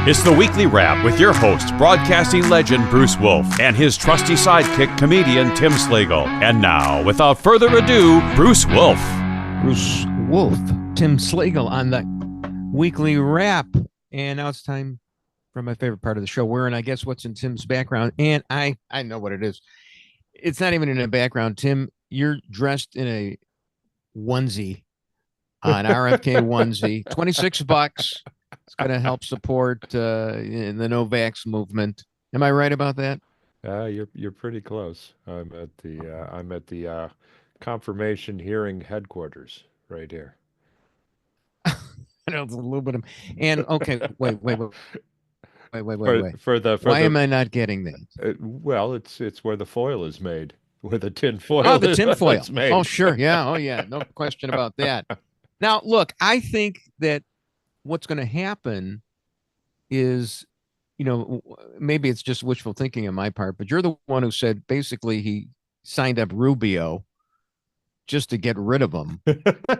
It's the Weekly Wrap with your host, broadcasting legend Bruce Wolf, and his trusty sidekick, comedian Tim Slagle. And now, without further ado, Bruce Wolf. Bruce Wolf, Tim Slagle on the Weekly Wrap. And now it's time for my favorite part of the show, wherein I guess what's in Tim's background. And I know what it is. It's not even in the background. Tim, you're dressed in a onesie, an RFK onesie, $26. It's going to help support in the no vax movement. Am I right about that? You're pretty close. I'm at the confirmation hearing headquarters right here. I know it's a little bit of, and okay, wait. Why am I not getting that? Well, it's where the foil is made, where the tin foil. Oh, the tin foil. Is made. Oh, sure, yeah, oh yeah, no question about that. Now, look, I think that what's going to happen is, maybe it's just wishful thinking on my part, but you're the one who said basically he signed up Rubio just to get rid of him.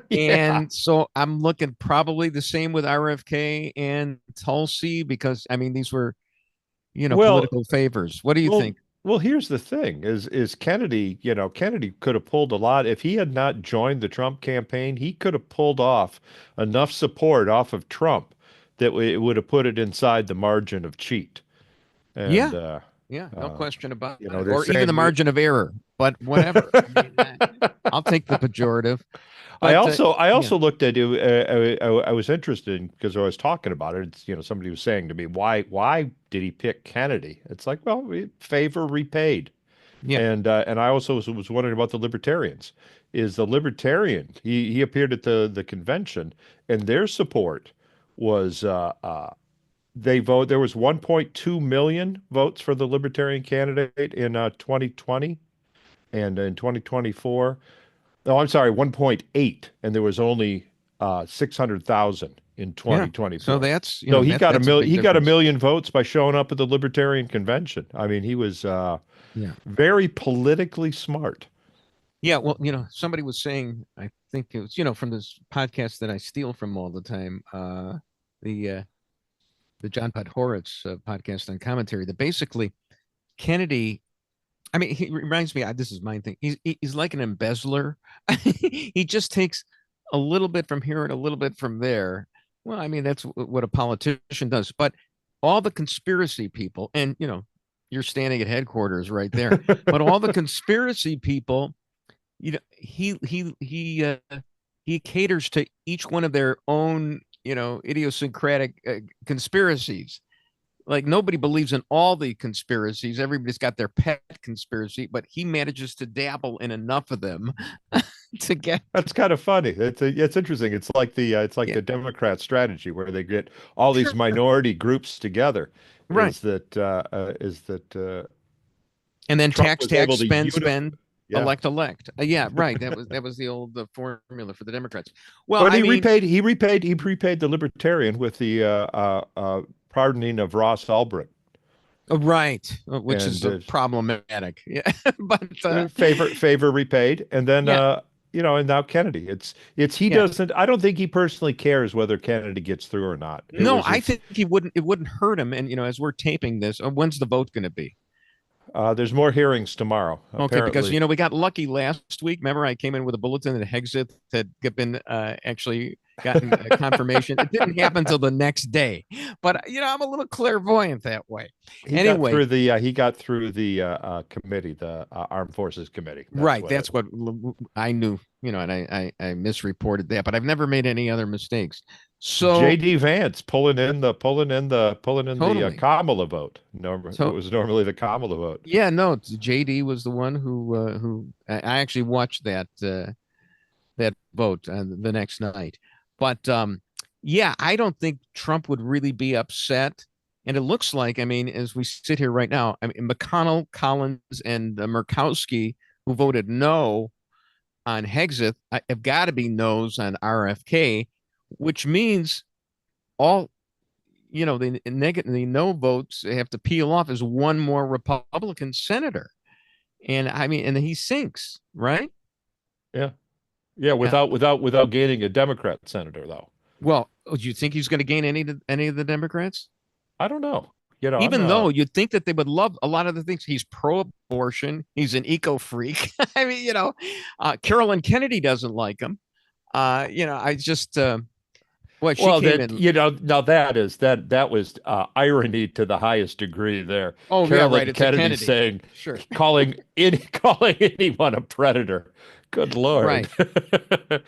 Yeah. And so I'm looking probably the same with RFK and Tulsi, because I mean, these were, political favors. What do you think? Well, here's the thing: is Kennedy. Kennedy could have pulled a lot if he had not joined the Trump campaign. He could have pulled off enough support off of Trump that it would have put it inside the margin of cheat. And, yeah, no question about it. Or even the margin of error. But whatever. I mean, I'll take the pejorative. But, I also looked at it. I was interested because I was talking about it. It's, somebody was saying to me, why did he pick Kennedy? It's like, well, favor repaid. Yeah. And I also was wondering about the libertarians. Is the libertarian? He appeared at the convention, and their support was they vote. There was 1.2 million votes for the libertarian candidate in 2020, and in 2024. No, I'm sorry, 1.8, and there was only 600,000 in 2024. Yeah. So that's he got a million votes by showing up at the Libertarian Convention. I mean, he was very politically smart. Yeah, well, somebody was saying, I think it was, from this podcast that I steal from all the time, the John Podhoretz podcast on commentary, that basically Kennedy. I mean, he reminds me, this is my thing. He's like an embezzler. He just takes a little bit from here and a little bit from there. Well, I mean, that's what a politician does. But all the conspiracy people, and, you're standing at headquarters right there, but all the conspiracy people, he caters to each one of their own, idiosyncratic conspiracies. Like, nobody believes in all the conspiracies. Everybody's got their pet conspiracy, but he manages to dabble in enough of them to get. That's kind of funny. It's interesting. It's like the Democrat strategy where they get all these minority groups together. Right. Is that and then Trump tax, spend. Yeah. Elect. Yeah, right. That was the old formula for the Democrats. Well, but he repaid the libertarian with the pardoning of Ross Ulbricht. Right, which is problematic. Yeah, but favor repaid, and then and now Kennedy. He doesn't. I don't think he personally cares whether Kennedy gets through or not. I think he wouldn't. It wouldn't hurt him. And as we're taping this, when's the vote going to be? There's more hearings tomorrow. Okay, because we got lucky last week. Remember, I came in with a bulletin that Hexit had been actually gotten a confirmation. It didn't happen until the next day, but I'm a little clairvoyant that way. He got through the committee, the Armed Forces Committee. That's what I knew. And I misreported that, but I've never made any other mistakes. So J.D. Vance pulling in the the Kamala vote. It was normally the Kamala vote. Yeah, no, J.D. was the one who I actually watched that vote the next night. But I don't think Trump would really be upset. And it looks like, as we sit here right now, McConnell, Collins, and Murkowski, who voted no on Hexit, have got to be no's on RFK, which means all, the no votes have to peel off as one more Republican senator. And and he sinks, right? Yeah. Yeah, without gaining a Democrat senator, though. Well, do you think he's going to gain any of the Democrats? I don't know. You know, Even though you'd think that they would love a lot of the things. He's pro-abortion. He's an eco-freak. I mean, Carolyn Kennedy doesn't like him. I just well, she well, came that in. now that was irony to the highest degree there. Oh yeah, Carolyn right. It's a Kennedy Kennedy. saying, Sure. calling anyone a predator. Good Lord. Right.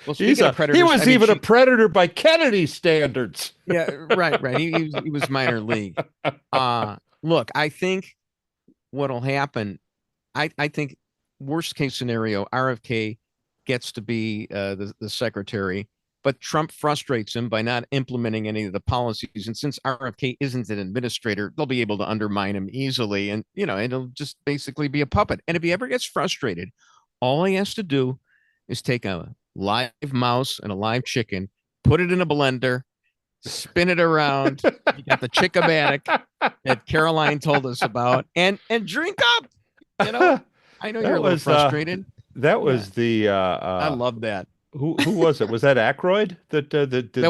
Well, speaking of He predators, was even a predator by Kennedy standards. Yeah, right. He was minor league. Look, I think what'll happen, I think worst case scenario, RFK gets to be the secretary, but Trump frustrates him by not implementing any of the policies. And since RFK isn't an administrator, they'll be able to undermine him easily. And, it'll just basically be a puppet. And if he ever gets frustrated, all he has to do is take a live mouse and a live chicken, put it in a blender, spin it around. You got the chick-o-matic that Caroline told us about, and drink up. I know you're a little frustrated. That was the. I love that. Who was it? Was that Aykroyd that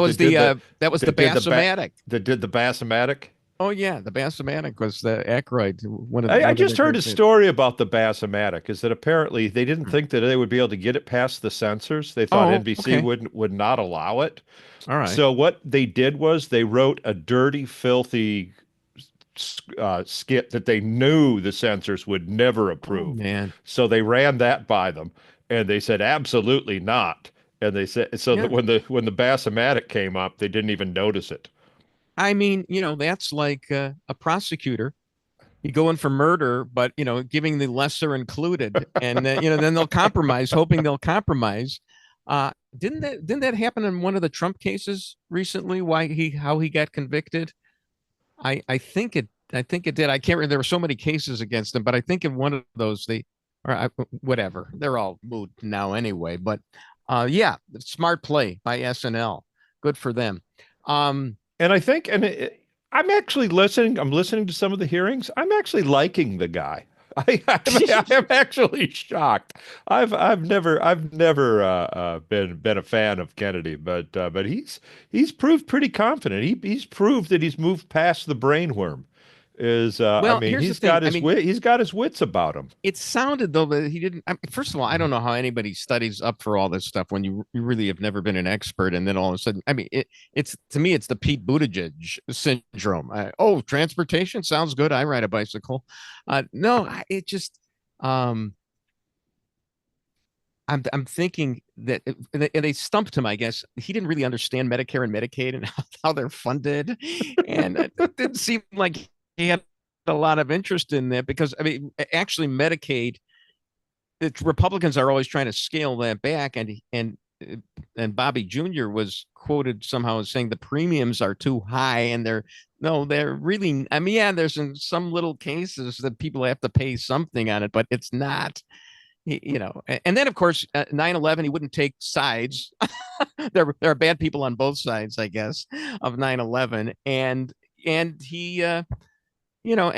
was the Bassomatic that did the Bassomatic? Oh yeah, the Bassomatic was the Aykroyd. I just heard a story about the Bassomatic. Is that apparently they didn't think that they would be able to get it past the censors. They thought NBC would not allow it. All right. So what they did was they wrote a dirty, filthy skit that they knew the censors would never approve. Oh, man. So they ran that by them, and they said absolutely not. And they said that when the Bassomatic came up, they didn't even notice it. I mean, that's like a prosecutor. You go in for murder, but giving the lesser included, and then they'll compromise, hoping they'll compromise. Didn't that happen in one of the Trump cases recently? How he got convicted? I think it did. I can't remember. There were so many cases against him, but I think in one of those whatever. They're all moot now anyway. But yeah, smart play by SNL. Good for them. And I think, I'm actually listening. I'm listening to some of the hearings. I'm actually liking the guy. I am actually shocked. I've never been a fan of Kennedy, but he's proved pretty confident. He's proved that he's moved past the brain worm. He's got his wits about him. It sounded though that he didn't. First of all, I don't know how anybody studies up for all this stuff when you really have never been an expert, and then all of a sudden, it's to me, it's the Pete Buttigieg syndrome. Transportation sounds good. I ride a bicycle. No, it just. I'm thinking that they stumped him. I guess he didn't really understand Medicare and Medicaid and how they're funded, and it didn't seem like he had a lot of interest in that because actually Medicaid, the Republicans are always trying to scale that back, and Bobby Jr. was quoted somehow as saying the premiums are too high, and they're really. There's in some little cases that people have to pay something on it, but it's not. And then of course 9/11, he wouldn't take sides. There are bad people on both sides, I guess, of 9/11, and he. What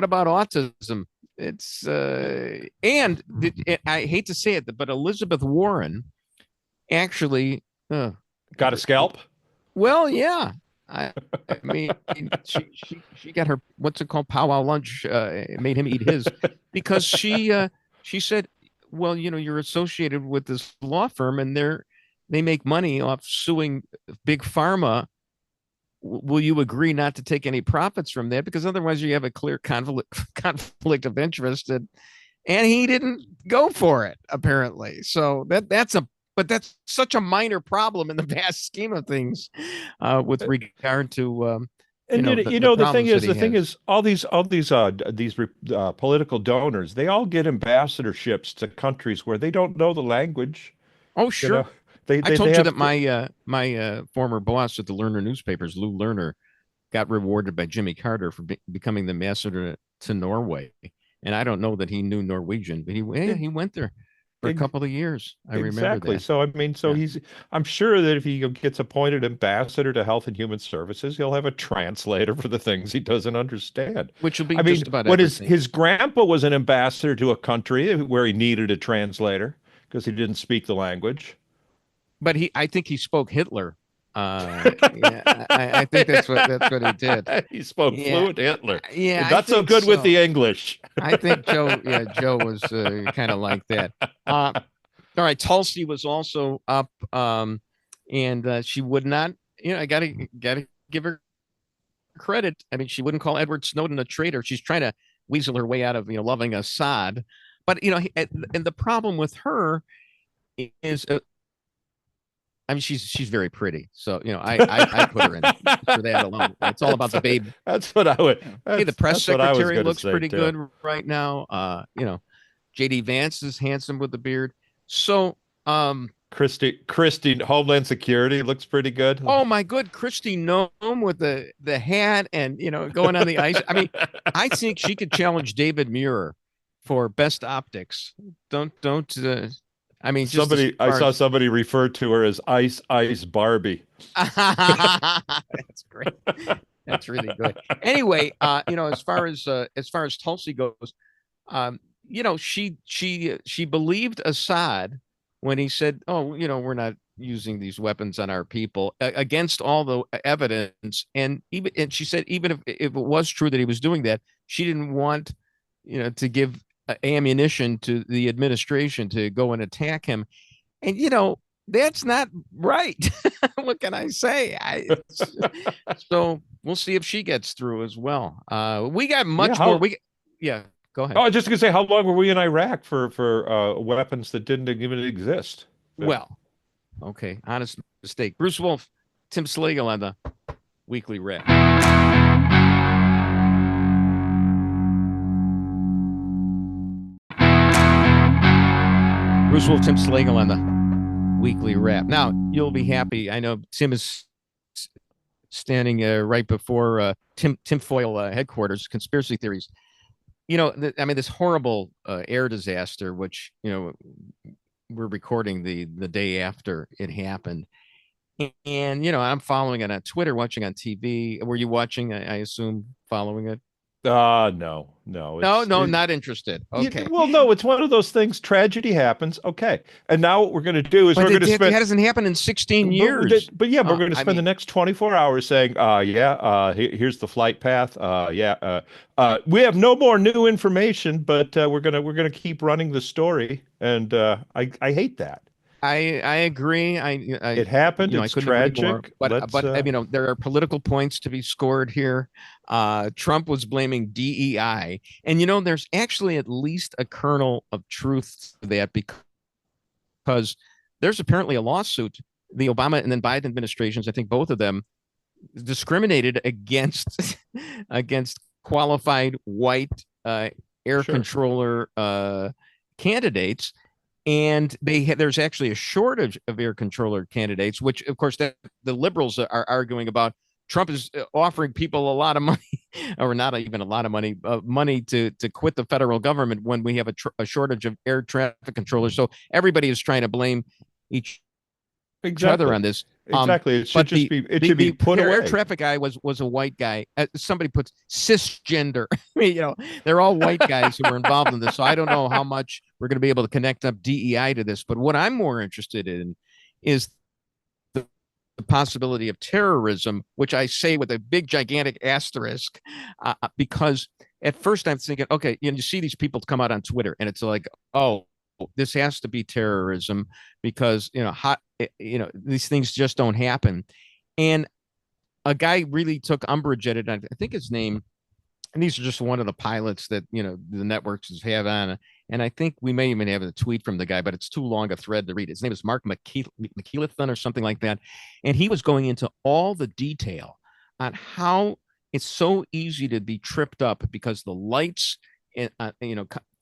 about autism? It's I hate to say it, but Elizabeth Warren actually got a scalp. Well, yeah. I mean, she got her what's it called powwow lunch. Made him eat his because she said, well, you're associated with this law firm and they make money off suing big pharma. Will you agree not to take any profits from that? Because otherwise you have a clear conflict of interest. And he didn't go for it, apparently. So that's such a minor problem in the vast scheme of things with regard to the thing is all these political donors, they all get ambassadorships to countries where they don't know the language. Oh, sure. I told you that my former boss at the Lerner newspapers, Lou Lerner, got rewarded by Jimmy Carter for becoming the ambassador to Norway. And I don't know that he knew Norwegian, but he went there for a couple of years. I remember that. So I'm sure that if he gets appointed ambassador to Health and Human Services, he'll have a translator for the things he doesn't understand. Which will be just about when everything. his grandpa was an ambassador to a country where he needed a translator because he didn't speak the language. But I think he spoke Hitler Yeah, I think that's what he did. He spoke fluent Hitler. Yeah, Not so good with the English. I think Joe was kind of like that. All right, Tulsi was also up, and she would not. I gotta give her credit. I mean, she wouldn't call Edward Snowden a traitor. She's trying to weasel her way out of loving Assad. But and the problem with her is, I mean, she's very pretty. So I put her in for that alone. It's all about the babe. That's what I would. Hey, the press secretary looks pretty too. good right now. JD Vance is handsome with the beard. So Christy Homeland Security looks pretty good. Oh my good, Kristi Noem with the hat and going on the ice. I mean, I think she could challenge David Muir for best optics. Don't. I mean, I saw somebody refer to her as Ice Barbie. That's great. That's really good. Anyway, as far as Tulsi goes, she believed Assad when he said, "Oh, we're not using these weapons on our people," against all the evidence. And she said, even if it was true that he was doing that, she didn't want, to give ammunition to the administration to go and attack him. And, that's not right. What can I say? So we'll see if she gets through as well. We got much more. Go ahead. Oh, just gonna say, how long were we in Iraq for weapons that didn't even exist? Well, okay, honest mistake. Bruce Wolf, Tim Slagle on the Weekly Wrap. Bruce Wolf, Tim Slagle on the Weekly Wrap. Now, you'll be happy. I know Tim is standing right before tinfoil headquarters, conspiracy theories. I mean, this horrible air disaster, which, we're recording the day after it happened. And, I'm following it on Twitter, watching on TV. Were you watching, I assume, following it? No. Not interested. Okay. Well, no, it's one of those things. Tragedy happens. Okay. And now what we're going to do is that hasn't happened in 16 years. But we're going to spend the next 24 hours saying, here's the flight path. We have no more new information, but we're going to keep running the story. And I hate that. I agree. It happened. It's tragic. But there are political points to be scored here. Trump was blaming DEI, and there's actually at least a kernel of truth to that, because there's apparently a lawsuit. The Obama and then Biden administrations, I think both of them, discriminated against qualified white air controller candidates. And there's actually a shortage of air controller candidates, which, of course, the liberals are arguing about. Trump is offering people a lot of money, or not even a lot of money, to quit the federal government when we have a shortage of air traffic controllers. So everybody is trying to blame each other on this. Exactly. It should should be put away. Air traffic guy was a white guy. Somebody puts cisgender. I mean, they're all white guys who were involved in this. So I don't know how much we're going to be able to connect up DEI to this. But what I'm more interested in is the possibility of terrorism, which I say with a big, gigantic asterisk, because at first I'm thinking, okay, you see these people come out on Twitter and it's like, oh, this has to be terrorism because, these things just don't happen. And a guy really took umbrage at it. I think his name, and these are just one of the pilots that, the networks have on. And I think we may even have a tweet from the guy, but it's too long a thread to read. His name is Mark McKeelathan or something like that. And he was going into all the detail on how it's so easy to be tripped up because the lights,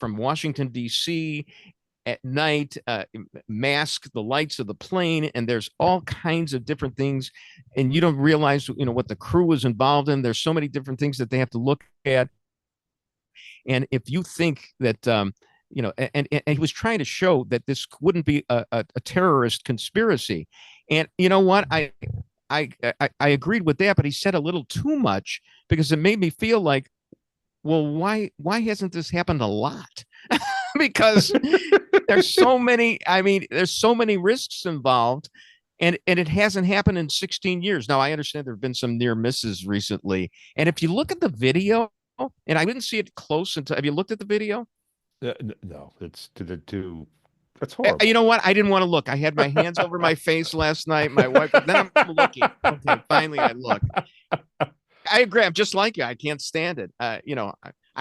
from Washington, D.C., at night, mask the lights of the plane, and there's all kinds of different things, and you don't realize what the crew is involved in. There's so many different things that they have to look at, and if you think that and he was trying to show that this wouldn't be a terrorist conspiracy, and you know what, I agreed with that, but he said a little too much because it made me feel like, well, why hasn't this happened a lot? Because there's so many risks involved. and it hasn't happened in 16 years. Now, I understand there have been some near misses recently, and if you look at the video, and I didn't see it close until, have you looked at the video? No, it's that's horrible. You know what? I didn't want to look. I had my hands over my face last night. My wife, then I'm looking. Okay, finally I look. I agree. I'm just like you. I can't stand it. I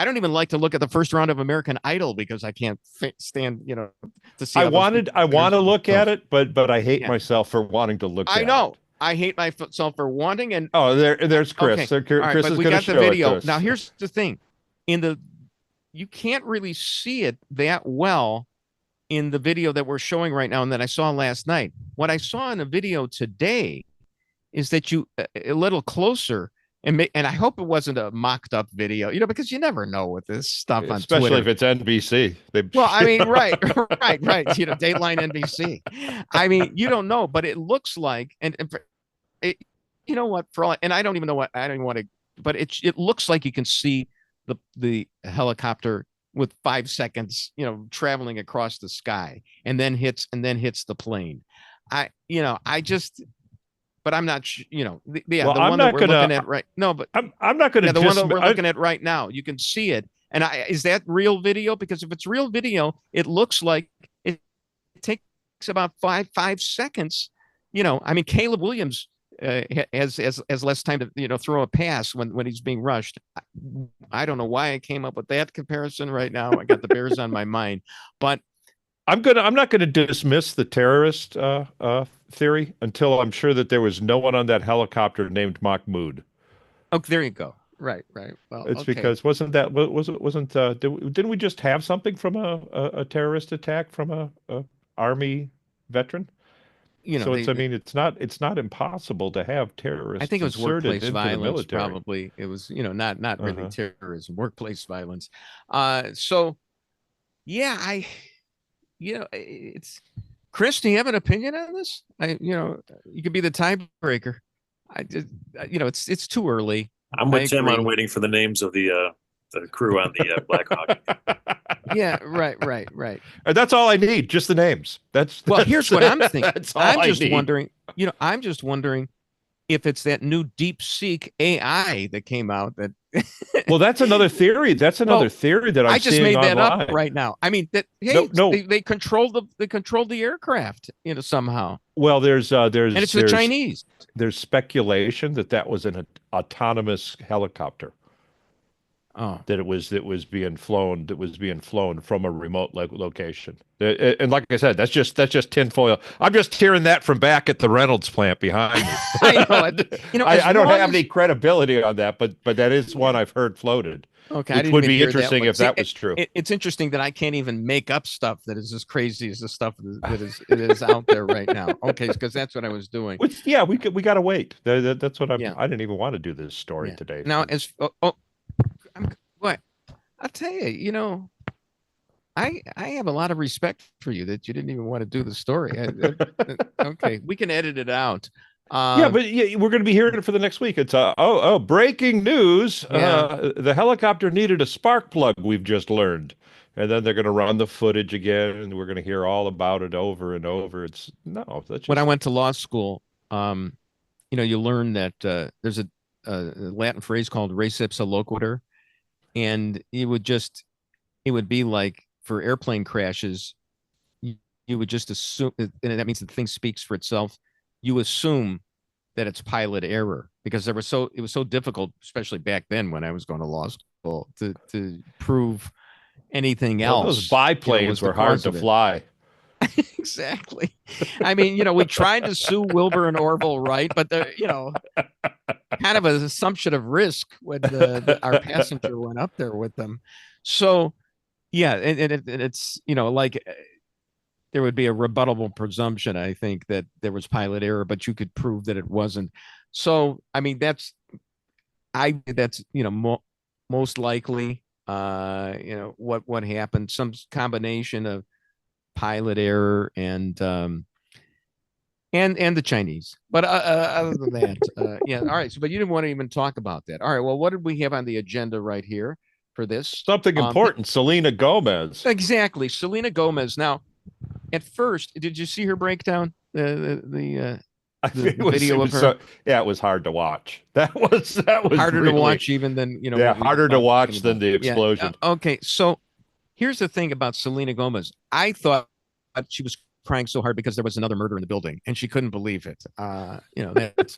don't even like to look at the first round of American Idol because I can't stand, to see. I want to look at it, but I hate myself for wanting to look at it. I know. I hate myself for wanting. And there's Chris. Okay. Chris is we going got to the show video. it to us. Now, here's the thing. You can't really see it that well in the video that we're showing right now and that I saw last night. What I saw in the video today is that you a little closer, and I hope it wasn't a mocked up video, because you never know with this stuff on especially Twitter. if it's NBC. Well, I mean, right. Dateline NBC. I mean, you don't know, but it looks like, you know what? And I don't even know what, I don't even want to, but it looks like you can see the helicopter with 5 seconds, traveling across the sky, and then hits the plane. But I'm not, the one that we're looking at right. No, but I'm not going to. The one that we're looking at right now, you can see it. And is that real video? Because if it's real video, it looks like it takes about five seconds. I mean, Caleb Williams has less time to throw a pass when he's being rushed. I don't know why I came up with that comparison right now. I got the Bears on my mind, but I'm not going to dismiss the terrorist theory until I'm sure that there was no one on that helicopter named Mahmoud. Oh, there you go. Right. Well, it's because didn't we just have something from a terrorist attack from a Army veteran? So it's not impossible to have terrorists. I think it was workplace violence. Probably it was not really terrorism, workplace violence. It's Chris. Do you have an opinion on this? You could be the tiebreaker. It's too early. I'm with Tim on waiting for the names of the crew on the Black Hawk. Yeah, right. That's all I need, just the names. Here's what I'm thinking. I'm just wondering if it's that new DeepSeek AI that came out that. Well, that's another theory. That's another theory that I just made that online. up right now. I mean, they control the aircraft, somehow. Well, there's and it's the Chinese. There's speculation that was an autonomous helicopter. Oh, that it was being flown. That was being flown from a remote location. And like I said, that's just tinfoil. I'm just hearing that from back at the Reynolds plant behind me. I know. I don't have any credibility on that, but that is one I've heard floated. Okay, which would be interesting if that was true. It's interesting that I can't even make up stuff that is as crazy as the stuff that is out there right now. Okay, because that's what I was doing. We got to wait. That's what I didn't even want to do this story today. Now, I'll tell you, I have a lot of respect for you that you didn't even want to do the story. Okay, we can edit it out. But we're going to be hearing it for the next week. It's breaking news. The helicopter needed a spark plug, we've just learned. And then they're going to run the footage again, and we're going to hear all about it over and over. When I went to law school, you learn that there's a Latin phrase called res ipsa loquitur. And it would be like for airplane crashes, you would just assume, and that means the thing speaks for itself. You assume that it's pilot error because it was so difficult, especially back then when I was going to law school, to prove anything else. Those biplanes were hard to fly. Exactly. I mean, we tried to sue Wilbur and Orville Wright, but they're, kind of an assumption of risk when our passenger went up there with them. So, and it's, like there would be a rebuttable presumption, I think, that there was pilot error, but you could prove that it wasn't. So, I mean, that's most likely, what happened, some combination of pilot error and the Chinese. But other than that, all right. So, but you didn't want to even talk about that. All right. Well, what did we have on the agenda right here for this? Something important. Selena Gomez. Exactly. Selena Gomez. Now, at first, did you see her breakdown? The The video of her? It was hard to watch. That was Harder really, to watch even than, yeah, harder to watch than the explosion. Yeah. Okay, so here's the thing about Selena Gomez. I thought she was crying so hard because there was another murder in the building and she couldn't believe it. That's,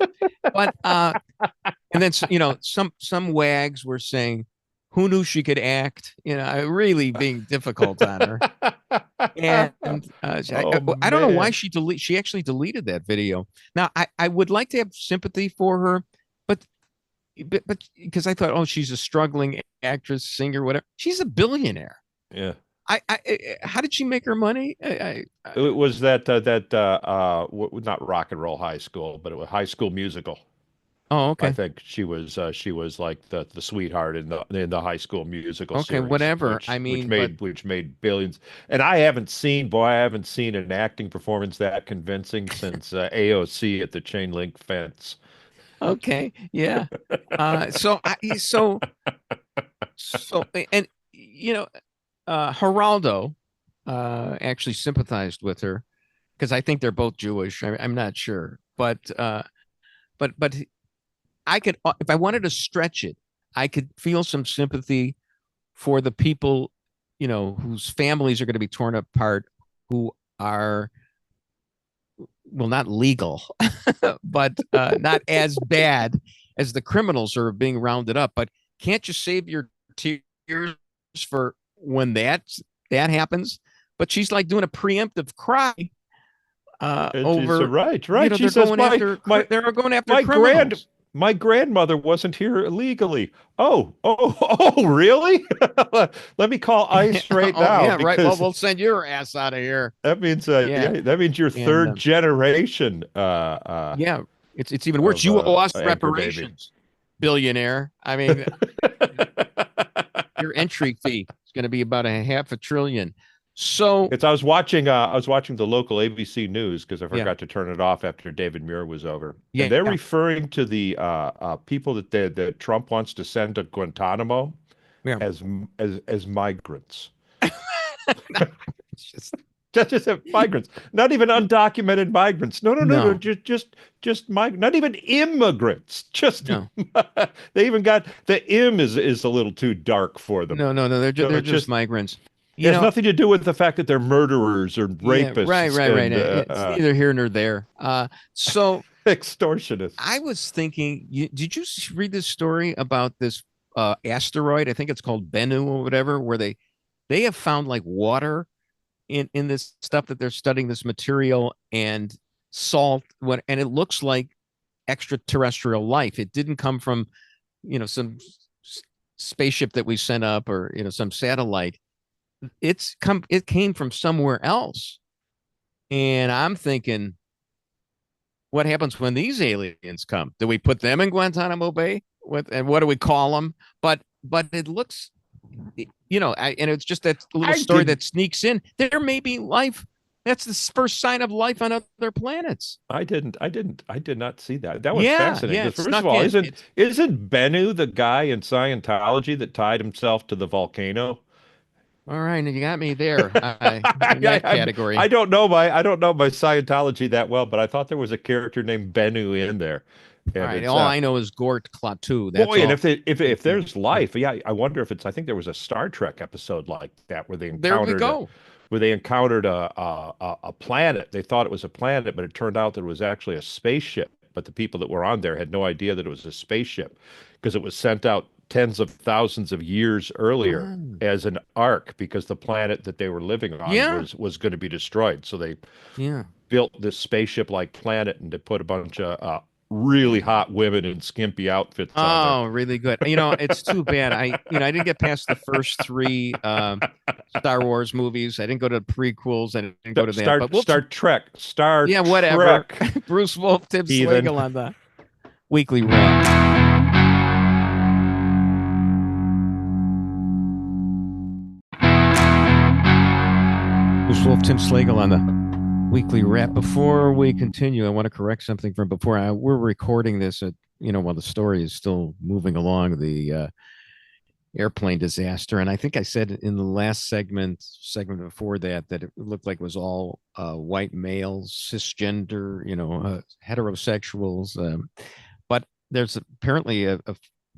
but and then some wags were saying, who knew she could act? Really being difficult on her. And I don't know why she actually deleted that video. Now I would like to have sympathy for her, but because I thought, oh, she's a struggling actress, singer, whatever. She's a billionaire. Yeah. How did she make her money? It was that not Rock and Roll High School, but it was High School Musical. Oh, okay. I think she was like the sweetheart in the High School Musical. Okay, series, whatever. Which made billions. And I haven't seen an acting performance that convincing since AOC at the chain link fence. Okay, yeah. And Geraldo actually sympathized with her because I think they're both Jewish. I'm not sure, but I could, if I wanted to stretch it, I could feel some sympathy for the people, whose families are going to be torn apart, who are, well, not legal, but not as bad as the criminals are being rounded up. But can't you save your tears for when that happens? But she's like doing a preemptive cry over. Right. She says, they're going after criminals. My grandmother wasn't here illegally. Oh, really? Let me call ICE right now. Yeah, right. Well, we'll send your ass out of here. That means, that means you're third generation. Yeah, it's even worse. You lost reparations, billionaire. I mean, your entry fee is going to be about $500 billion. So I was watching the local ABC News because I forgot to turn it off after David Muir was over. Yeah, and they're referring to the people that Trump wants to send to Guantanamo as migrants. just migrants, not even undocumented migrants. No. Just not even immigrants. They even got the M is a little too dark for them. No. They're just migrants. It has nothing to do with the fact that they're murderers or rapists. Right. It's neither here nor there. So extortionists. I was thinking, did you read this story about this asteroid? I think it's called Bennu or whatever, where they have found like water in this stuff that they're studying, this material and salt, and it looks like extraterrestrial life. It didn't come from, some spaceship that we sent up or, some satellite. It came from somewhere else. And I'm thinking, what happens when these aliens come? Do we put them in Guantanamo Bay? And what do we call them? But it looks, and it's just that little story that sneaks in. There may be life. That's the first sign of life on other planets. I did not see that. That was fascinating. First of all, isn't Bennu the guy in Scientology that tied himself to the volcano? All right, you got me there. In that category. I don't know my Scientology that well, but I thought there was a character named Bennu in there. All right, all I know is Gort Klaatu. And if there's life, I wonder if it's. I think there was a Star Trek episode like that where they encountered a planet. They thought it was a planet, but it turned out that it was actually a spaceship. But the people that were on there had no idea that it was a spaceship because it was sent out tens of thousands of years earlier as an ark because the planet that they were living on was going to be destroyed. So they built this spaceship-like planet and they put a bunch of really hot women in skimpy outfits on there. Really good. It's too bad. I didn't get past the first 3 Star Wars movies. I didn't go to the prequels. I didn't go to that. Star Trek. Whatever. Bruce Wolf, Tim Slagle on the Weekly Wrap. Bruce Wolf, Tim Slagle on the Weekly Wrap. Before we continue, I want to correct something from before. We're recording this at, while the story is still moving along. The airplane disaster. And I think I said in the last segment before that it looked like it was all white males, cisgender, heterosexuals. But there's apparently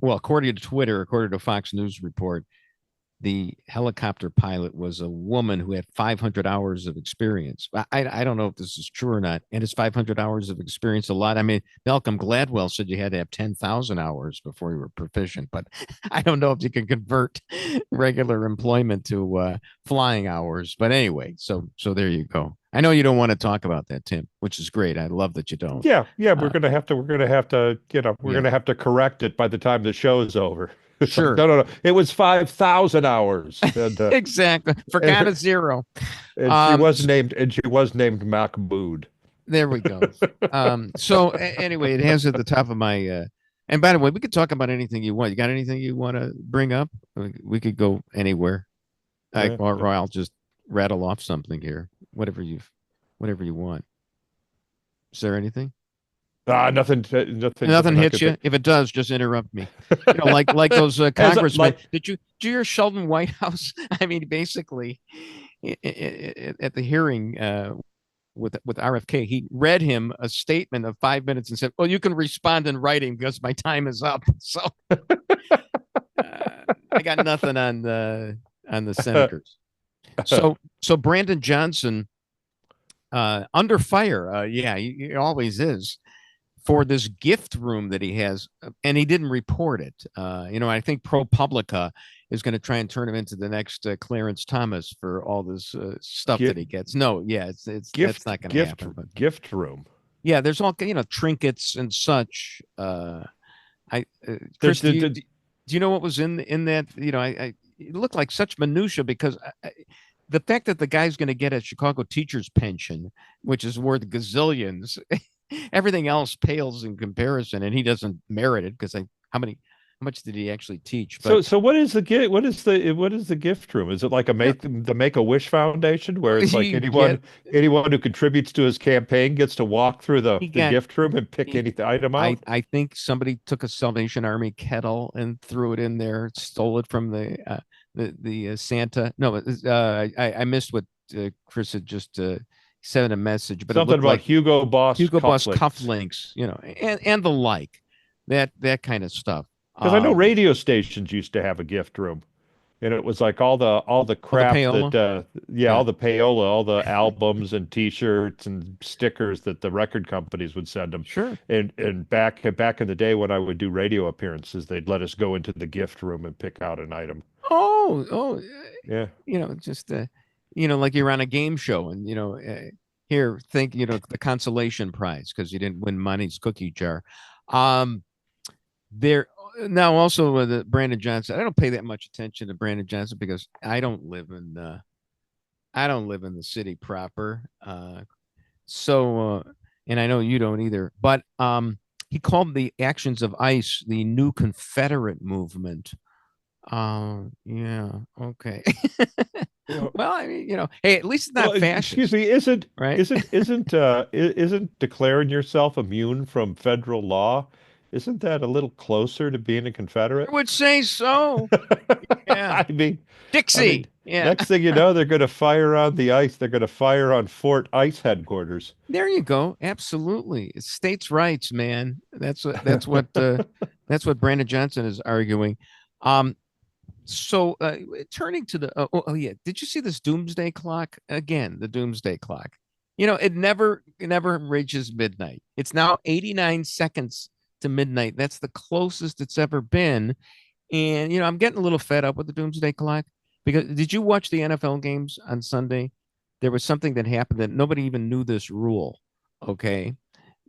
well, according to Twitter, according to Fox News report, the helicopter pilot was a woman who had 500 hours of experience. I don't know if this is true or not. And is 500 hours of experience a lot? I mean, Malcolm Gladwell said you had to have 10,000 hours before you were proficient, but I don't know if you can convert regular employment to flying hours. But anyway, so there you go. I know you don't want to talk about that, Tim, which is great. I love that you don't. Yeah, we're gonna have to gonna have to correct it by the time the show is over. Sure. No. It was 5,000 hours. And, exactly. Forgot a zero. And she was named Mahmoud. There we go. So anyway, it has at the top of my. And by the way, we could talk about anything you want. You got anything you want to bring up? We could go anywhere. Or I'll just rattle off something here. Whatever you want. Is there anything? Nothing hits you. If it does, just interrupt me. Like those congressmen. Did you hear Sheldon Whitehouse? I mean, basically, at the hearing with RFK, he read him a statement of 5 minutes and said, "Well, you can respond in writing because my time is up." So I got nothing on the senators. So Brandon Johnson under fire. He always is. For this gift room that he has, and he didn't report it. I think ProPublica is going to try and turn him into the next Clarence Thomas for all this stuff that he gets. No, it's that's not going to happen. But gift room. Yeah, there's all trinkets and such. Chris, do you know what was in that? It looked like such minutia because the fact that the guy's going to get a Chicago teacher's pension, which is worth gazillions. Everything else pales in comparison, and he doesn't merit it because how much did he actually teach? But, so what is the gift room? Is it like the Make-A-Wish Foundation where it's like anyone who contributes to his campaign gets to walk through the gift room and pick any item out? I think somebody took a Salvation Army kettle and threw it in there, stole it from the Santa. No, I missed what Chris had just. Sent a message, but something about like Hugo Boss cufflinks, and the like, that kind of stuff. Because I know radio stations used to have a gift room, and it was like all the crap all the payola, all the albums and T-shirts and stickers that the record companies would send them. Sure. And back in the day when I would do radio appearances, they'd let us go into the gift room and pick out an item. Oh, yeah. Just like you're on a game show and, here, think, the consolation prize because you didn't win Monty's cookie jar. There now also the Brandon Johnson. I don't pay that much attention to Brandon Johnson because I don't live in the city proper. And I know you don't either. But he called the actions of ICE the new Confederate movement. Yeah, okay. Well, I mean, hey, at least it's not fascist. Excuse me, isn't declaring yourself immune from federal law? Isn't that a little closer to being a Confederate? I would say so. Yeah. I mean, Dixie. Yeah. Next thing you know, they're going to fire on the ICE. They're going to fire on Fort ICE headquarters. There you go. Absolutely, it's states' rights, man. That's what Brandon Johnson is arguing. So turning to the did you see this doomsday clock again? The doomsday clock. It never reaches midnight. It's now 89 seconds to midnight. That's the closest it's ever been. And I'm getting a little fed up with the doomsday clock because did you watch the NFL games on Sunday? There was something that happened that nobody even knew this rule. Okay.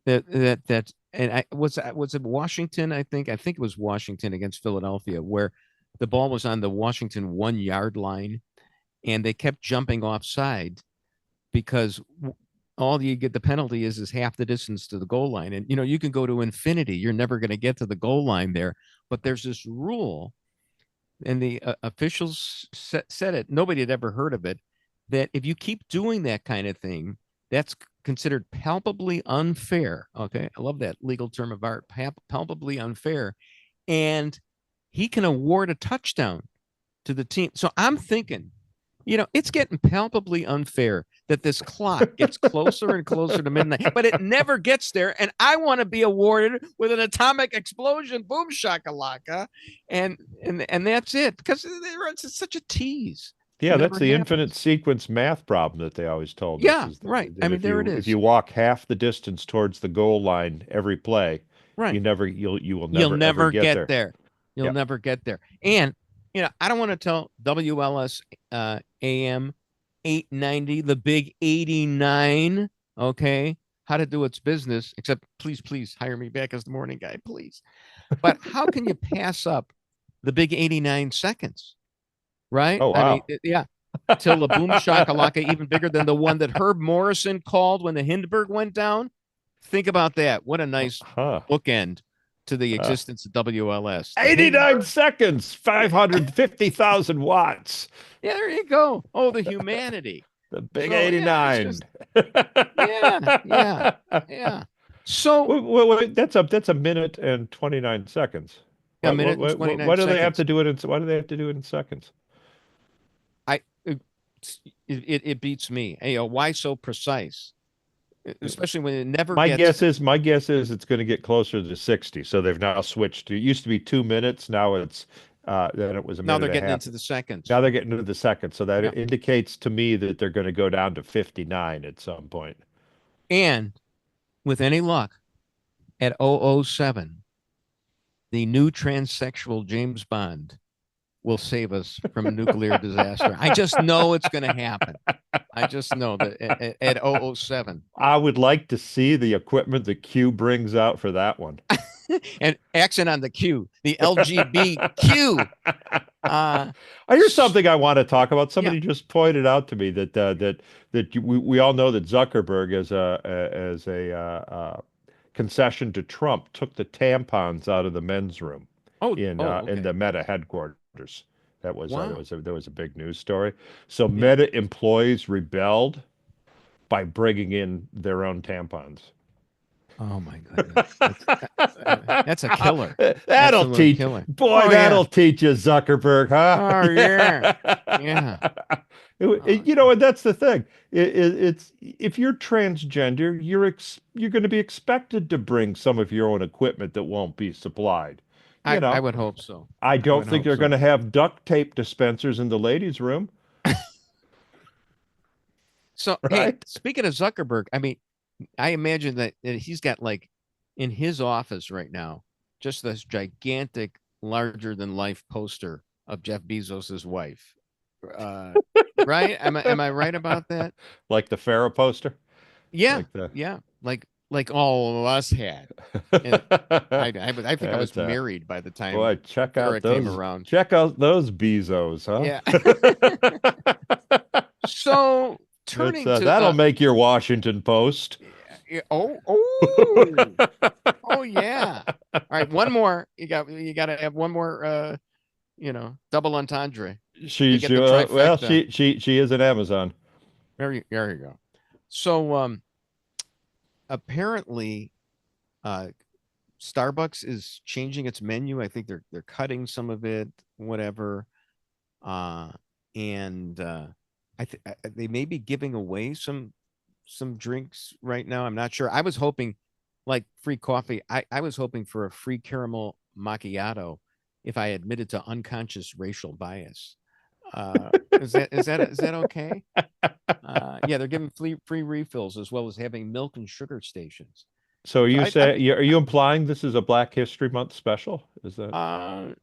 That and was it Washington? I think it was Washington against Philadelphia where the ball was on the Washington 1 yard line and they kept jumping offside because all you get the penalty is half the distance to the goal line. And, you can go to infinity. You're never going to get to the goal line there, but there's this rule and the officials said it. Nobody had ever heard of it, that if you keep doing that kind of thing, that's considered palpably unfair. Okay. I love that legal term of art, palpably unfair. And he can award a touchdown to the team. So I'm thinking, it's getting palpably unfair that this clock gets closer and closer to midnight, but it never gets there. And I want to be awarded with an atomic explosion, boom shakalaka, and that's it, because it's such a tease. Yeah, that's the infinite sequence math problem that they always told us. Yeah, right. I mean, there it is. If you walk half the distance towards the goal line every play, right, you will never get there. You'll never get there. And I don't want to tell WLS AM 890, the big 89, okay, how to do its business, except please hire me back as the morning guy, please. But how can you pass up the big 89 seconds, right? Oh, wow. I mean, till the boom shakalaka, even bigger than the one that Herb Morrison called when the Hindenburg went down. Think about that. What a nice bookend to the existence of WLS. 89 seconds, 550,000 watts. Yeah, there you go. Oh, the humanity. The big 89. Yeah. So wait, that's a minute and 29 seconds. A minute and 29 Why do seconds. they have to do it why do they have to do it in seconds? It beats me. Hey, why so precise? Especially when it never my gets... My guess is it's going to get closer to 60. So they've now switched to, it used to be 2 minutes. Now it's then it was a minute. Now they're getting into the seconds. Now they're getting into the seconds. So that indicates to me that they're going to go down to 59 at some point. And with any luck, at 007, the new transsexual James Bond will save us from a nuclear disaster. I just know it's going to happen. I just know that at 007. I would like to see the equipment that Q brings out for that one. And accent on the Q, the LGBTQ. Here's something I want to talk about. Somebody just pointed out to me that we all know that Zuckerberg, as a concession to Trump, took the tampons out of the men's room in the Meta headquarters. That was there was a big news story. So Meta employees rebelled by bringing in their own tampons. Oh my goodness, that's a killer. That'll teach you, teach you, Zuckerberg, huh? Oh yeah. And that's the thing. It's if you're transgender, you're going to be expected to bring some of your own equipment that won't be supplied. I would hope so. I don't think they're going to have duct tape dispensers in the ladies' room. So, hey, speaking of Zuckerberg, I mean, I imagine that he's got, like, in his office right now, just this gigantic, larger-than-life poster of Jeff Bezos's wife. Right? Am I right about that? Like the Farrah poster? Yeah. Like all of us had. I think I was married by the time. Boy, check out those. Came around. Check out those Bezos, huh? Yeah. So turning to that'll make your Washington Post. Oh yeah. All right, one more. You got to have one more. Double entendre. She is an Amazon. There you go. So apparently Starbucks is changing its menu. I think they're cutting some of it, whatever. And they may be giving away some drinks right now. I'm not sure. I was hoping, like free coffee. I was hoping for a free caramel macchiato if I admitted to unconscious racial bias. Is that okay? Yeah, they're giving free refills as well as having milk and sugar stations. So are you implying this is a Black History Month special? Is that?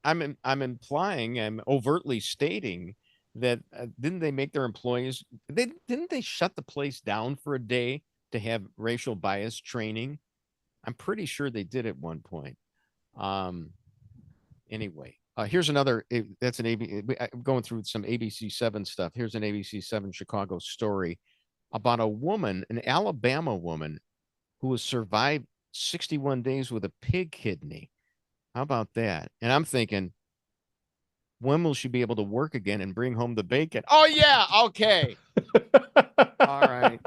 I'm implying, I'm overtly stating that didn't they make their employees? Didn't they shut the place down for a day to have racial bias training? I'm pretty sure they did at one point. Anyway. Here's another. That's I'm going through some ABC7 stuff. Here's an ABC7 Chicago story about a woman, an Alabama woman, who has survived 61 days with a pig kidney. How about that? And I'm thinking, when will she be able to work again and bring home the bacon? Oh yeah, okay. All right.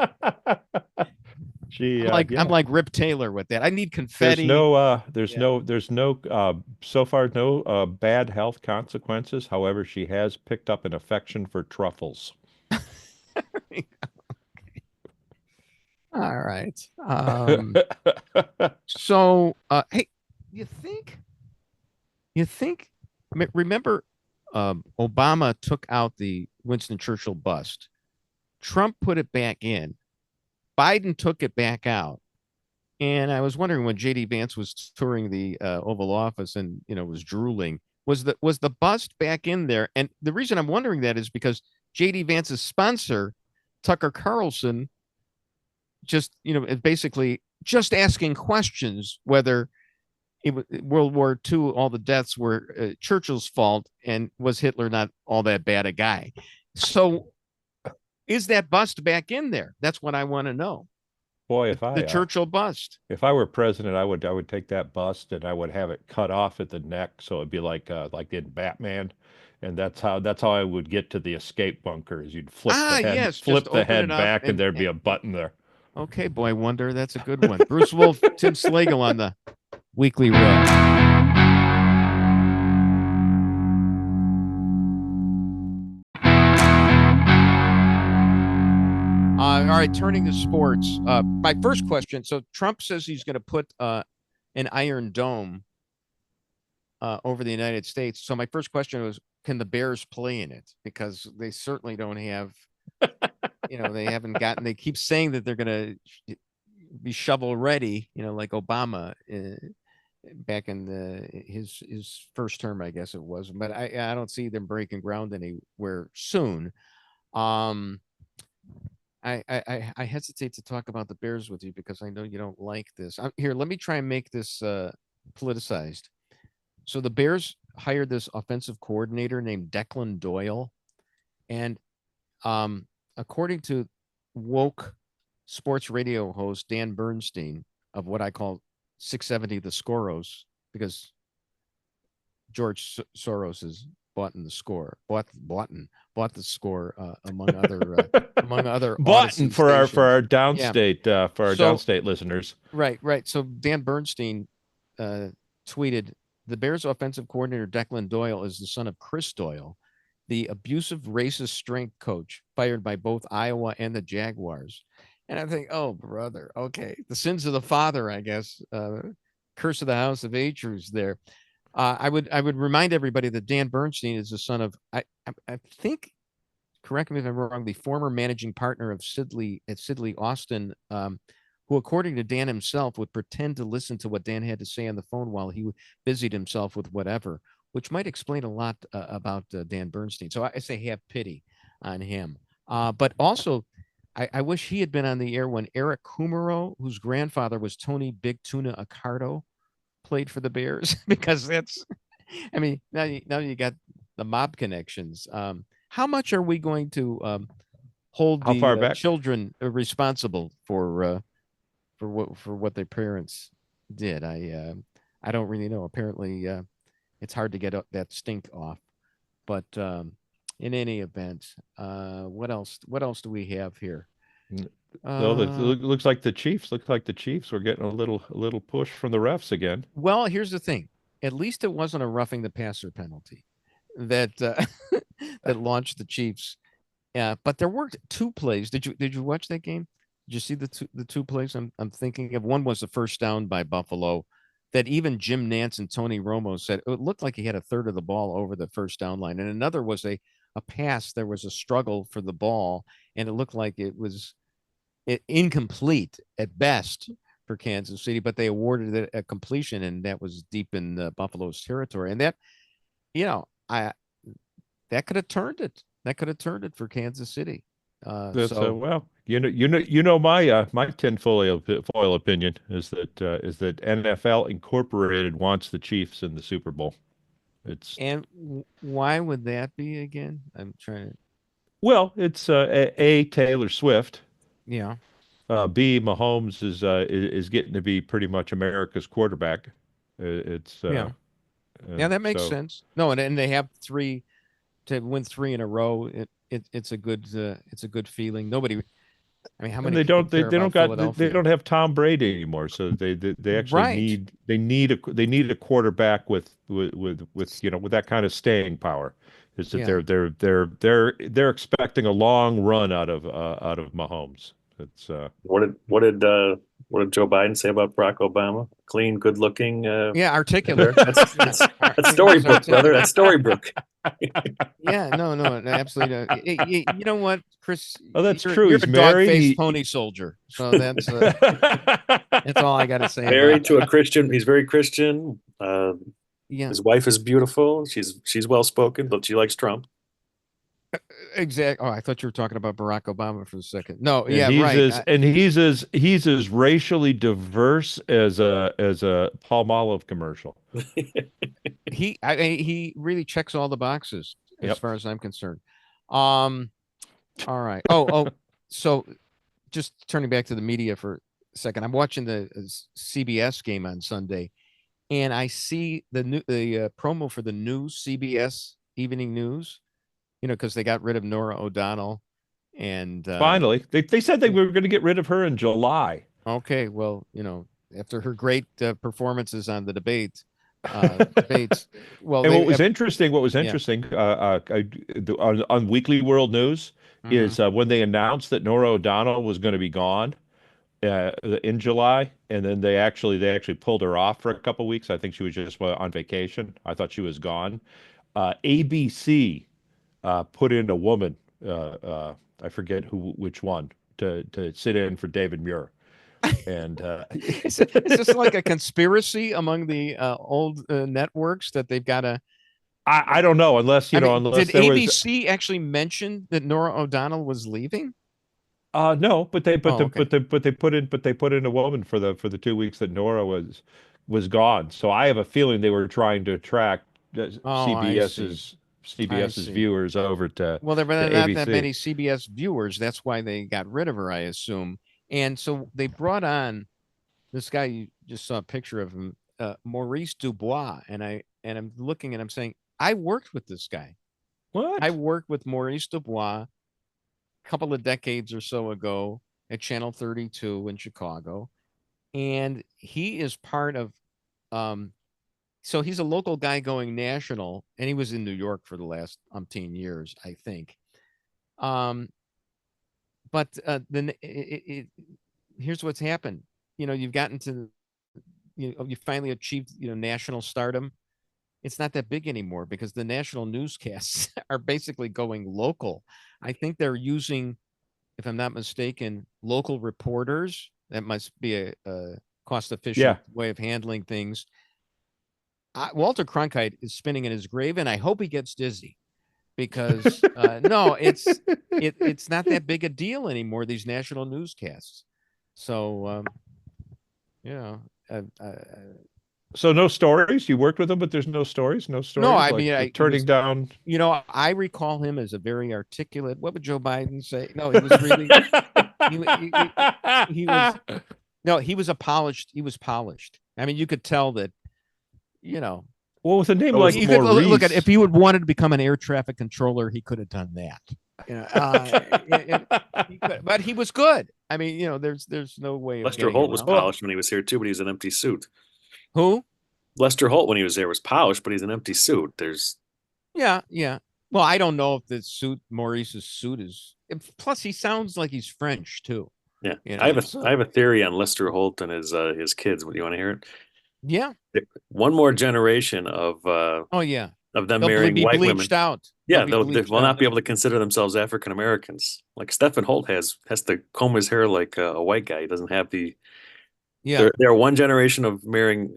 She, I'm like Rip Taylor with that. I need there's confetti. no, Yeah. so far, no bad health consequences. However, she has picked up an affection for truffles. All right. So, hey, you think, remember, Obama took out the Winston Churchill bust. Trump put it back in. Biden took it back out. And I was wondering when JD Vance was touring the Oval Office and was drooling, was the bust back in there? And the reason I'm wondering that is because JD Vance's sponsor, Tucker Carlson, just basically just asking questions whether World War II, all the deaths were Churchill's fault, and was Hitler not all that bad a guy? So is that bust back in there? That's what I want to know. Boy, The Churchill bust. if I were president, I would take that bust and I would have it cut off at the neck, so it'd be like in Batman, and that's how I would get to the escape bunker. Is you'd Yes, flip just the open head it up back, and there'd be a button there. Okay, Boy Wonder, that's a good one. Bruce Wolf, Tim Slagle on the Weekly Row. All right, turning to sports. My first question. So Trump says he's going to put an Iron Dome over the United States. So my first question was, can the Bears play in it? Because they certainly don't have, they haven't gotten. They keep saying that they're going to be shovel ready. Like Obama back in his first term, I guess it was. But I don't see them breaking ground anywhere soon. I hesitate to talk about the Bears with you because I know you don't like this. Here, let me try and make this politicized. So the Bears hired this offensive coordinator named Declan Doyle, and according to woke sports radio host Dan Bernstein of what I call 670 the Scoros, because George Soros has bought the score, bought the score among other Button for our downstate downstate listeners. Right. So Dan Bernstein tweeted, the Bears offensive coordinator Declan Doyle is the son of Chris Doyle, the abusive racist strength coach fired by both Iowa and the Jaguars. And I think, oh brother, okay, the sins of the father, I guess. Curse of the house of Atreus there. I would remind everybody that Dan Bernstein is the son of, I think, correct me if I'm wrong, the former managing partner of Sidley Austin, who, according to Dan himself, would pretend to listen to what Dan had to say on the phone while he busied himself with whatever, which might explain a lot about Dan Bernstein. So I say have pity on him. But also, I wish he had been on the air when Eric Kumaro, whose grandfather was Tony Big Tuna Accardo, played for the Bears, because that's, I mean, now you got the mob connections. How much are we going to hold the children responsible for what their parents did? I don't really know. Apparently, it's hard to get that stink off. But in any event, what else do we have here? No, it looks like the Chiefs. Looks like the Chiefs were getting a little push from the refs again. Well, here's the thing. At least it wasn't a roughing the passer penalty that that launched the Chiefs. But there were two plays. Did you watch that game? Did you see the two plays I'm thinking of? One was the first down by Buffalo that even Jim Nantz and Tony Romo said it looked like he had a third of the ball over the first down line. And another was a pass. There was a struggle for the ball, and it looked like it was incomplete at best for Kansas City, but they awarded it a completion, and that was deep in Buffalo's territory. And that, that could have turned it. That could have turned it for Kansas City. Well, my tinfoil opinion is that NFL Incorporated wants the Chiefs in the Super Bowl. And why would that be again? I'm trying to. Well, it's A, Taylor Swift. Yeah. B, Mahomes is getting to be pretty much America's quarterback. Yeah, that makes sense. No, and they have three to win 3 in a row. It's a good feeling. Nobody, I mean, how And many they people don't they, care they don't about got they Philadelphia? don't have Tom Brady anymore, so they actually Right. need a quarterback with with that kind of staying power. Is that Yeah. they're expecting a long run out of Mahomes. It's What did Joe Biden say about Barack Obama? Clean, good looking. Yeah. Articulate. There. That's Yeah. that's that's He's Storybook, brother. articulate. That's Storybook. Yeah. No, no, no, absolutely. No. You know what, Chris? oh, that's You're true. you're He's a married. dog-faced pony soldier. So that's all I got to say about Married to a that. Christian. He's very Christian. Yeah. His wife is beautiful. She's well spoken, but she likes Trump. Exactly. Oh, I thought you were talking about Barack Obama for a second. No. And Yeah. Right. he's as racially diverse as a Palmolive commercial. He really checks all the boxes as Yep. far as I'm concerned. Um. All right. Oh. So, just turning back to the media for a second, I'm watching the CBS game on Sunday, and I see the promo for the new CBS Evening News. Because they got rid of Nora O'Donnell, and Finally, they said they yeah. were going to get rid of her in July. Okay, well, after her great performances on the debates, well, And they what was interesting, yeah. on Weekly World News Mhm. is when they announced that Nora O'Donnell was going to be gone in July, and then they actually pulled her off for a couple weeks. I think she was just on vacation. I thought she was gone. ABC put in a woman, I forget which one, to sit in for David Muir. And Is this like a conspiracy among the old networks that they've got to? I don't know unless I mean, unless did there was ABC actually mention that Nora O'Donnell was leaving? no, but they Oh, okay. they put in a woman for the 2 weeks that Nora was gone. So I have a feeling they were trying to attract Oh, I see. I CBS's see. viewers over Well, there were to not that ABC. many CBS viewers. That's why they got rid of her, I assume. And so they brought on this guy. You just saw a picture of him, Maurice Dubois, and I'm looking and I'm saying, I worked with this guy. I What? worked with Maurice Dubois a couple of decades or so ago at Channel 32 in Chicago, and he is part of. Um, so he's a local guy going national, and he was in New York for the last umpteen years, I think. Um, but then here's what's happened. You've gotten to, you finally achieved, national stardom. It's not that big anymore because the national newscasts are basically going local. I think they're using, if I'm not mistaken, local reporters. That must be a cost efficient Yeah. way of handling things. Walter Cronkite is spinning in his grave, and I hope he gets dizzy because no, it's not that big a deal anymore. These national newscasts. So you know, So no stories. You worked with them, but there's no stories. No no, stories I like mean, he turning was. down. I recall him as a very articulate. What would Joe Biden say? No, he was really. He was. No, he was a polished. He was polished. I mean, you could tell that. You know, Well, with a name Oh, like you could look at Maurice. if he would wanted to become an air traffic controller, he could have done that. But he was good. I mean, there's no way of Lester getting Holt was around. polished when he was here too, but he's an empty suit. Who? Lester Holt, when he was there, was polished, but he's an empty suit. There's Yeah, yeah. Well, I don't know if the suit, Maurice's suit is. Plus, he sounds like he's French too. yeah. I have a theory on Lester Holt and his kids. What do you want to hear it? Yeah. One more generation of Oh yeah. them They'll marrying be white women. bleached out. Yeah, They'll they be bleached will not out. be able to consider themselves African Americans. Like Stephen Holt has to comb his hair like a white guy. He doesn't have the. Yeah. They're one generation of marrying,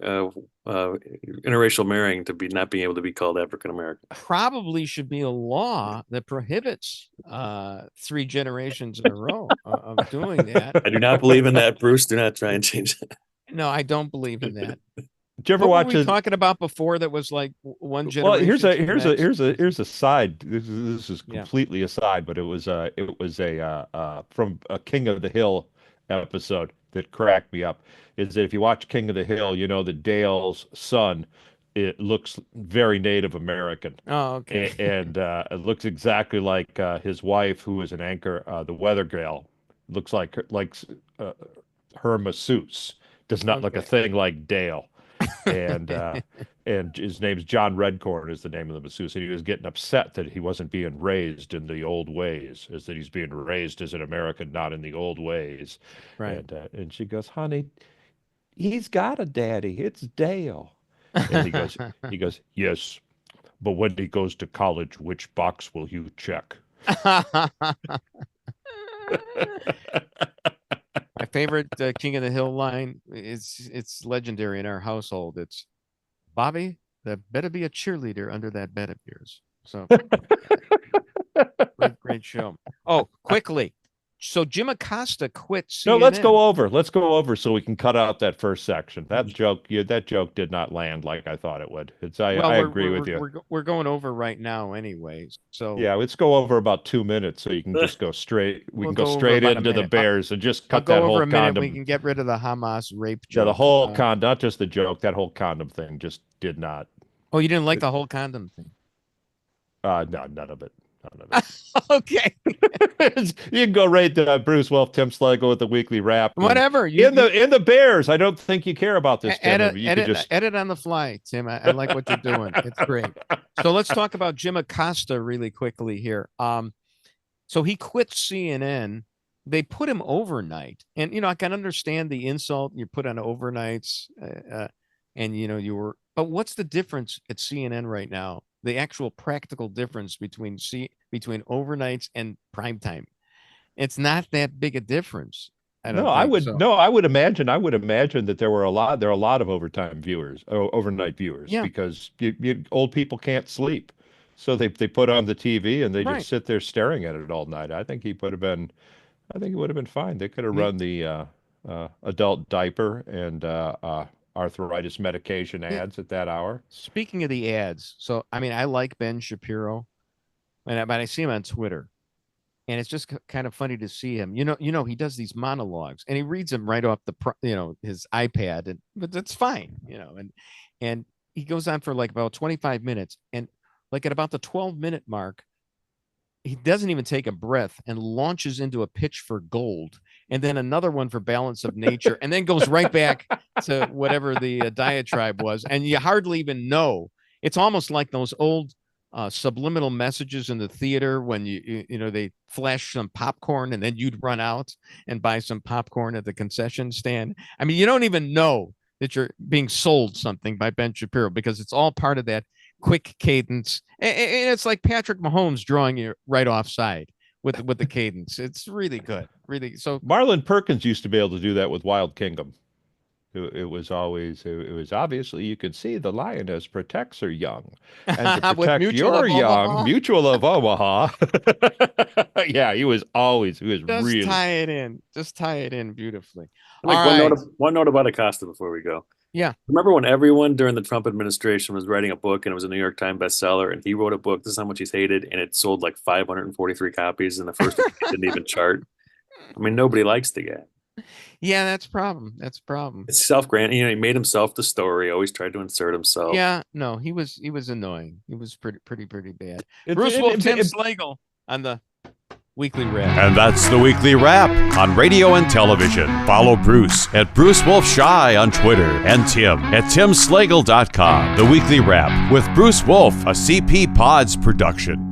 interracial marrying to be not being able to be called African American. Probably should be a law that prohibits 3 generations in a row of doing that. I do not believe in that, Bruce. Do not try and change that. No, I don't believe in that. Did you ever What watch were we talking about before that was like one generation? Well, here's to the next? here's a side. This is Yeah. completely aside, but it was from a King of the Hill episode that cracked me up. Is that if you watch King of the Hill, you know that Dale's son, it looks very Native American, Oh, okay. and it looks exactly like his wife, who is an anchor, the weather gal, looks like her masseuse. Does not look a thing like Dale. And his name's John Redcorn is the name of the masseuse, and he was getting upset that he wasn't being raised in the old ways, is that he's being raised as an American, not in the old ways. Right. And she goes, honey, he's got a daddy. It's Dale. And he goes, yes, but when he goes to college, which box will you check? My favorite King of the Hill line it's legendary in our household. It's Bobby, there better be a cheerleader under that bed of yours. So great show. Oh, quickly. So Jim Acosta quit CNN. No, let's go over so we can cut out that first section. That joke did not land like I thought it would. I agree with you. We're going over right now anyways. So yeah, let's go over about 2 minutes so you can just go straight. We'll go straight into the Bears and just cut that whole condom. We can get rid of the Hamas rape joke. Yeah, the whole condom, not just the joke. That whole condom thing just did not. Oh, you didn't like the whole condom thing? No, none of it. Okay. You can go right to Bruce Wolf, Tim Slagle with the weekly wrap. Whatever. In the Bears, I don't think you care about this. Edit on the fly, Tim. I like what you're doing. It's great. So let's talk about Jim Acosta really quickly here. So he quit CNN. They put him overnight, and I can understand the insult. You're put on overnights, and you were. But what's the difference at CNN right now? The actual practical difference between overnights and primetime. It's not that big a difference. I would imagine that there are a lot of overnight viewers, because old people can't sleep. So they put on the TV and they just sit there staring at it all night. I think it would have been fine. They could have run the adult diaper and arthritis medication ads at that hour. Speaking of the ads, so I like Ben Shapiro, but I see him on Twitter, and it's just kind of funny to see him. He does these monologues, and he reads them right off his iPad, but that's fine, and he goes on for like about 25 minutes, and like at about the 12-minute mark, he doesn't even take a breath and launches into a pitch for gold, and then another one for balance of nature, and then goes right back to whatever the diatribe was. And you hardly even know. It's almost like those old subliminal messages in the theater when they flash some popcorn and then you'd run out and buy some popcorn at the concession stand. You don't even know that you're being sold something by Ben Shapiro, because it's all part of that quick cadence. And it's like Patrick Mahomes drawing you right offside with the cadence. It's really good. Really. So Marlon Perkins used to be able to do that with Wild Kingdom. It was obviously, you could see the lioness protects her young, and to protect your young, Mutual of Omaha. Yeah, he was really just tie it in beautifully. One note about Acosta before we go. Yeah. Remember when everyone during the Trump administration was writing a book and it was a New York Times bestseller, and he wrote a book, this is how much he's hated, and it sold like 543 copies, and the first week it didn't even chart. Nobody likes the guy. Yeah, that's a problem. It's self-granted. He made himself the story, always tried to insert himself. Yeah, no, he was annoying. He was pretty bad. Bruce Wolf, Tim Slagle on the Weekly Wrap. And that's the Weekly Wrap on radio and television. Follow Bruce at Bruce Wolf Shy on Twitter and Tim at timslagle.com. The Weekly Wrap with Bruce Wolf, a CP Pods production.